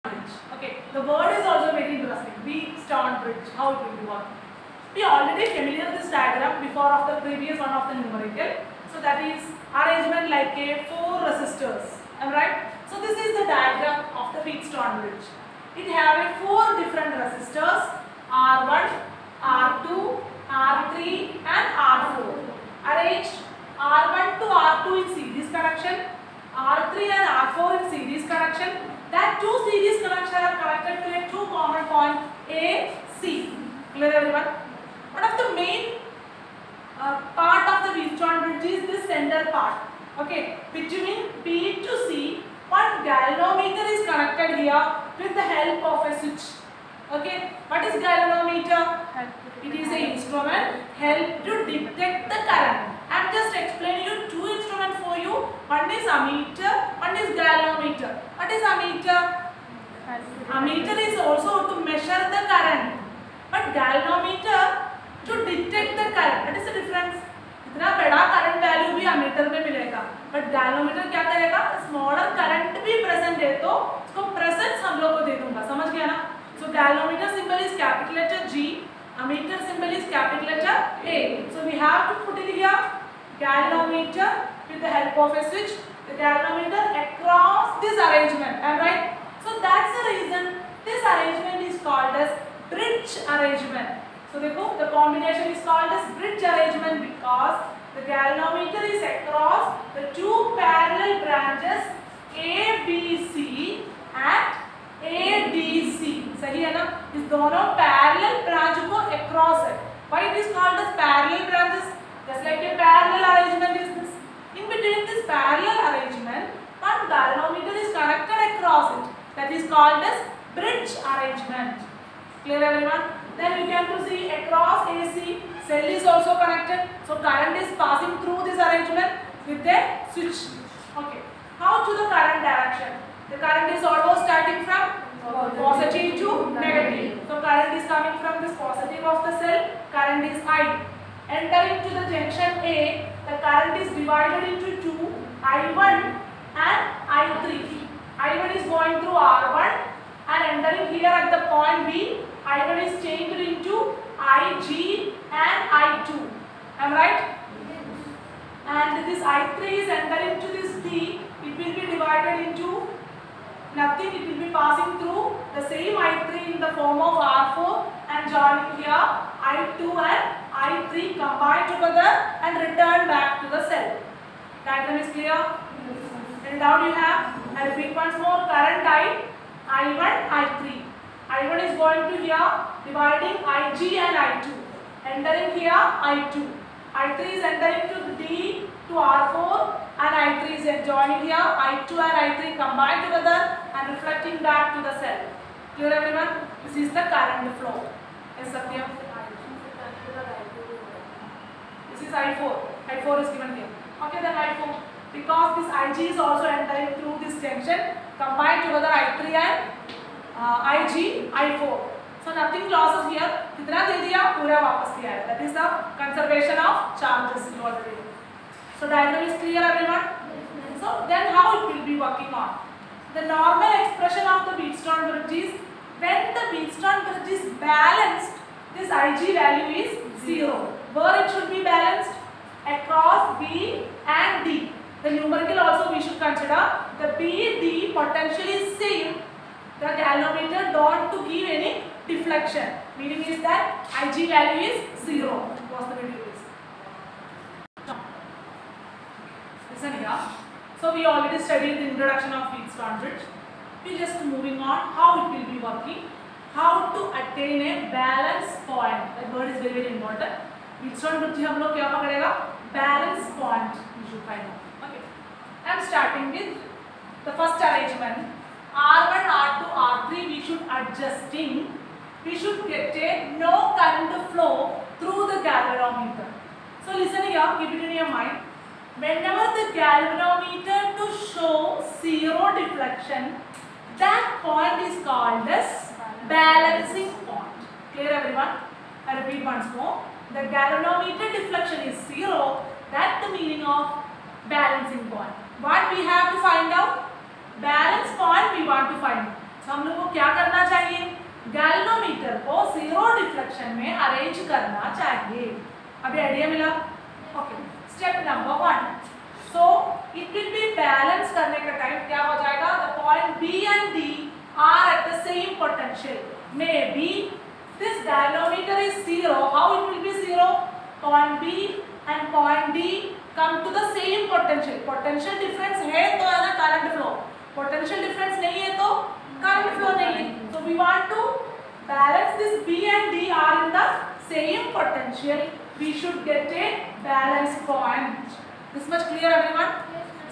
bridge. Okay, the word is also very interesting. Wheatstone bridge. How it will work? We already familiar this diagram before of the previous one of the numerical. So that is arrangement like a 4 resistors. Am I right? So this is the diagram of the Wheatstone bridge. It have a 4 different resistors: R1, R2, R3 and R4. Arranged R1 to R2 in series connection, R3 and R4 in series connection. That two series connections are connected to a two common point A, C. Clear everyone? One of the main part of the Wheatstone bridge is this center part. Okay, between B to C, one galvanometer is connected here with the help of a switch. Okay, what is galvanometer? It is an instrument help to detect the current. I am just explaining you two instruments for you. One is ammeter, one is galvanometer. What is ammeter? Ammeter is also to measure the current, but galvanometer to detect the current. What is the difference? इतना बड़ा current value भी ammeter में मिलेगा, but galvanometer क्या करेगा? Smaller current भी present है तो उसको प्रेजेंस हम लोग को दे दूंगा, समझ गया ना? So galvanometer symbol is capital letter G, ammeter symbol is capital letter A. So we have to put it here galvanometer with the help of a switch. The galvanometer across this arrangement, am I right? So that's the reason this arrangement is called as bridge arrangement. So देखो, the combination is called as bridge arrangement because the galvanometer is across the two parallel branches A, B, C at ADC. सही है ना? इस दोनों parallel branch को across है. Why it is called as parallel branches? Just like a parallel arrangement is this. In between this parallel arrangement, one galvanometer is connected across it. That is called as bridge arrangement. Clear everyone? Then we can to see across AC, cell is also connected. So current is passing through this arrangement with a switch. Okay. How to the current direction? The current is almost starting from positive to negative. So current is coming from this positive of the cell. Current is I. Entering to the junction A, the current is divided into two, I1 and I3. I1 is going through R1 and entering here at the point B, I1 is changed into IG and I2. Am I right? And this I3 is entering to this D. It will be divided into nothing. It will be passing through the same I3 in the form of R4 and joining here I2 and I3 combine together and return back to the cell. Diagram is clear? And now you have, I repeat once more, current I1, I3. I1 is going to here dividing IG and I2. Entering here I2. I3 is entering to D to R4 and I3 is joining here I2 and I3 combined together and reflecting back to the cell. Clear everyone? This is the current flow. Yes, Satyam? This is I4. I4 is given here. Okay, then I4. Because this IG is also entering through this junction, combined together I3 and IG, I4. So nothing losses here. कितना दे दिया? पूरा वापस दिया है. That is the conservation of charges you already. So diagram is clear everyone? So then how it will be working on? The normal expression of the Wheatstone bridge is when the Wheatstone bridge is balanced, this IG value is 0. Where it should be balanced? Across B and D. The numerical also we should consider. The BD potential is same. The galvanometer don't to give any deflection. Meaning is that IG value is 0. What's the video is? Listen here. So we already studied the introduction of Wheatstone bridge. We just moving on how it will be working. How to attain a balance point. That word is very very important. Wheatstone bridge हम लोग क्या पकड़ेगा? Balance point. You should find out. Okay. I am starting with the first arrangement. R1, R2, R3 we should adjusting. We should get a no current flow through the galvanometer. So listen here, keep it in your mind. Whenever the galvanometer to show zero deflection, that point is called as balancing point. Clear everyone? I repeat once more. The galvanometer deflection is 0. That's the meaning of balancing point. What we have to find out? Balance point we want to find. So हम लोग galvanometer को zero deflection में arrange करना चाहिए। अभी idea मिला? Okay, step number 1, so it will be balance करने का टाइम क्या हो जाएगा? The point B and D are at the same potential, maybe this galvanometer is zero. How it will be zero? Point B and point D come to the same potential. Potential difference है तो है ना current flow. Potential difference नहीं है तो current flow नहीं है. So we want to balance this B and D are in the same potential. We should get a balance point. This much clear, everyone?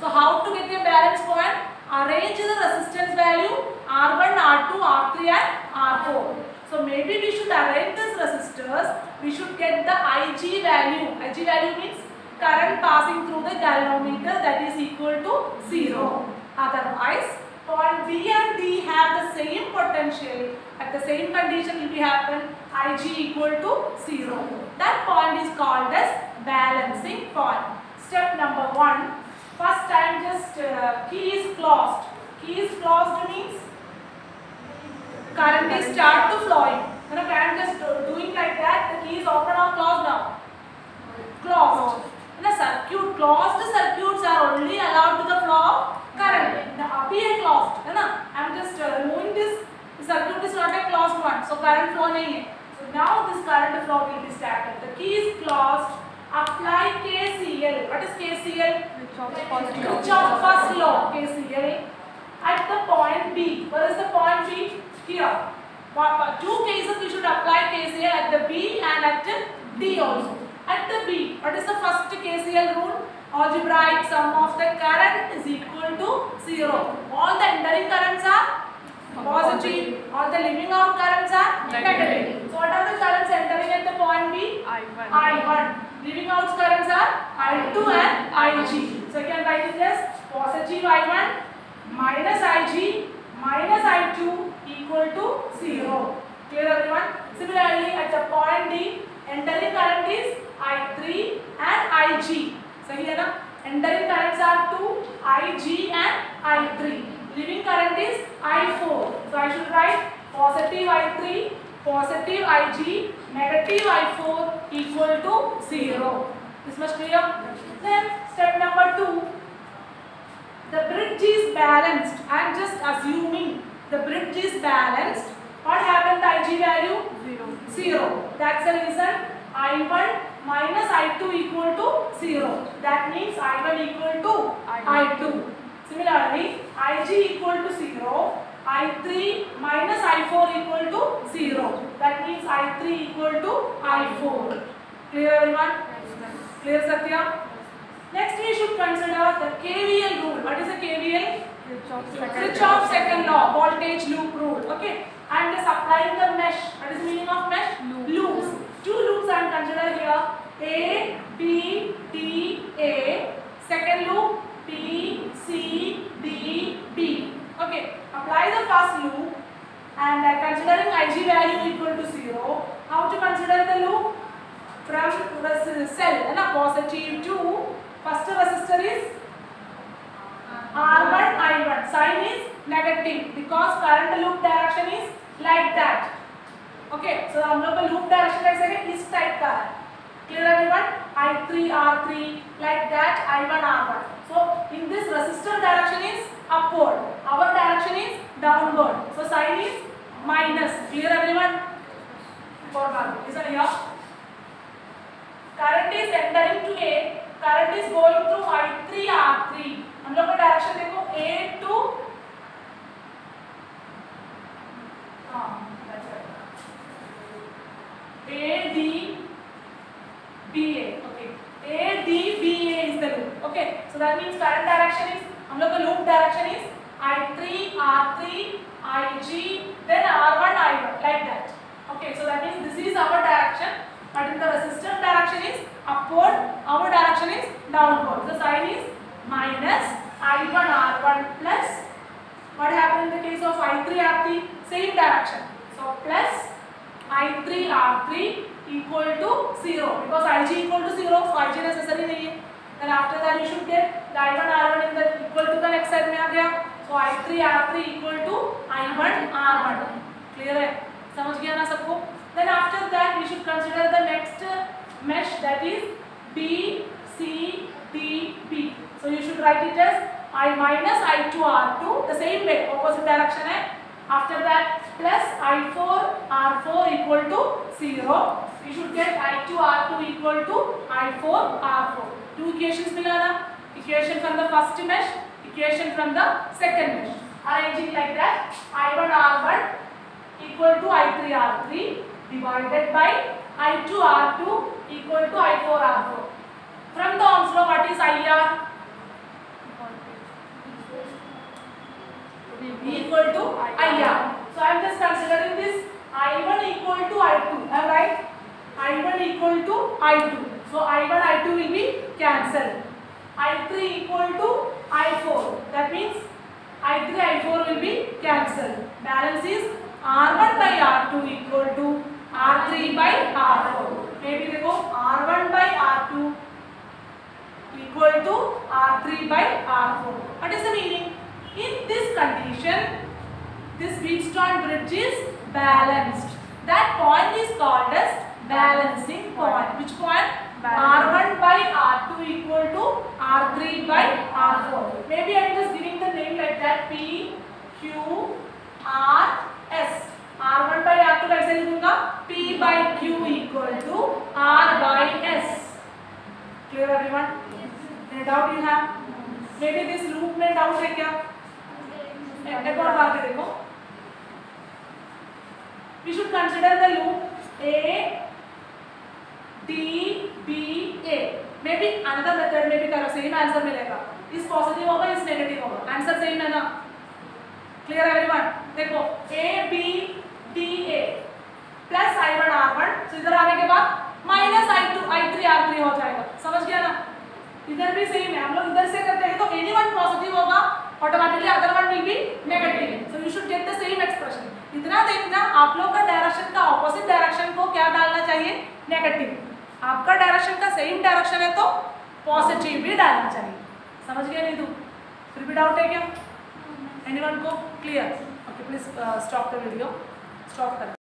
So how to get a balance point? Arrange the resistance value R1, R2, R3 and R4. So maybe we should arrange these resistors. We should get the Ig value. Ig value means current passing through the galvanometer, that is equal to 0. Otherwise, point B and D have the same potential. At the same condition will be happen Ig equal to 0. That point is called as balancing point. Step number 1. First time just key is closed. Key is closed means current is start to flowing. You know, current is doing like that. The key is open or closed now? Closed. In a circuit, closed circuits are only allowed to the flow of current. Now, abhi hai closed. है ना? I am just removing this. The circuit is not a closed one, so current flow nahi hai. So now this current flow will be started. The key is closed. Apply KCL. What is KCL? Kirchhoff's first law. KCL at the point B. Where is the point B? Here. Two cases we should apply KCL at the B and at the D also. At the B, what is the first KCL rule? Algebraic sum of the current is equal to 0. All the entering currents are positive. All the leaving out currents are negative. So what are the currents entering at the point B? I1. Leaving out currents are I2 and Ig. So you can write it as positive I1 minus Ig minus I2 equal to 0. Clear, everyone? Similarly, at the point D, entering current is I3 and Ig. So here na, entering currents are 2, Ig and I3. Leaving current is I4. So I should write positive I3, positive Ig, negative I4 equal to 0. This much clear? Then step number 2. The bridge is balanced. I am just assuming the bridge is balanced. What happened to Ig value? 0. That's the reason I1 minus I2 equal to 0. That means I1 equal to I2. Similarly, Ig equal to 0. I3 minus I4 equal to 0. That means I3 equal to I4. Clear, everyone? Clear, Satya? Next we should consider the KVL rule. What is the KVL? Kirchhoff's second law, voltage loop rule. Okay. I am just applying the mesh. What is the meaning of mesh? Loops. Two loops I am considering here. A, B, D, A. Second loop, B, C, D, B. Okay. Apply the first loop and I am considering Ig value equal to 0. How to consider the loop? From the cell, positive to first resistor is R1, I1. Sign is negative because current loop direction is like that. Okay, so हम लोग का loop direction कैसे है? इस type का है. Clear, everyone? I3, R3, like that. I1, R1. So in this resistor direction is upward. Our direction is downward. So sign is minus. Clear, everyone? Listen here. Current is entering to A. Current is going through I3, R3. हम लोग का direction देखो A to A D B A. Okay, A D B A is the loop. Okay, so that means current direction is हम लोग का loop direction is I3 R3 Ig then R1 I1 like that. Okay, so that means this is our direction. But in the resistor direction is upward, our direction is downward. The sign is minus I1 R1 plus what happened in the case of I3 R3? Same direction. So plus I3 R3 equal to 0 because Ig equal to 0, so Ig necessary नहीं है. Then after that you should get the I1 R1 in the equal to the next side में आ गया. So I3 R3 equal to I1 R1. Clear है? समझ गया ना सबको? Then after that we should consider the next mesh, that is B C D B. So you should write it as I minus I2 R2, the same way, opposite direction है. After that plus I4 R4 equal to 0. You should get I2 R2 equal to I4 R4. Two equations मिला ना? Equation from the first mesh, equation from the second mesh. Arranging like that, I1 R1 equal to I3 R3 divided by I2 R2 equal to I4 R4. From the Ohm's law, what is IR? Equal to IR. So I am just considering this I1 equal to I2. Am I right? I1 equal to I2. So I1 I2 will be cancelled. I3 equal to I4. That means I3 I4 will be cancelled. Balance is R1 by R2 equal to R3 by R4. maybe देखो R1 by R2 equal to R3 by R4. What is the meaning? In this condition, this Wheatstone bridge is balanced. That point is called as balancing point. Which point? R1 by R2 equal to R3 by R4. Maybe I am just giving the name like that. P, Q, R, S. R1 by R2 कैसे लिखूंगा? P by Q equal to R by S. Clear everyone? Any doubt you have? Maybe this loop में doubt है क्या? एक और बात देखो. We should consider the loop A, D, B, A. Maybe another method में भी करो, same answer मिलेगा. इस positive होगा, इस negative होगा. Answer same है ना? Clear everyone? देखो A, B, D, A plus I1 R1. तो इधर आने के बाद minus I2 I3 R3 हो जाएगा. समझ गया ना? इधर भी सेम है. हम लोग इधर से करते हैं तो any one positive होगा, automatically other one will be negative. So you should get the same expression. इतना देखना, आप लोग का डायरेक्शन का ऑपोजिट डायरेक्शन को क्या डालना चाहिए? नेगेटिव. आपका डायरेक्शन का सेम डायरेक्शन है तो पॉजिटिव भी डालना चाहिए. समझ गया नहीं तू? फिर भी डाउट है क्या? एनीवन को? Clear? Okay, please stop the video. Stop कर.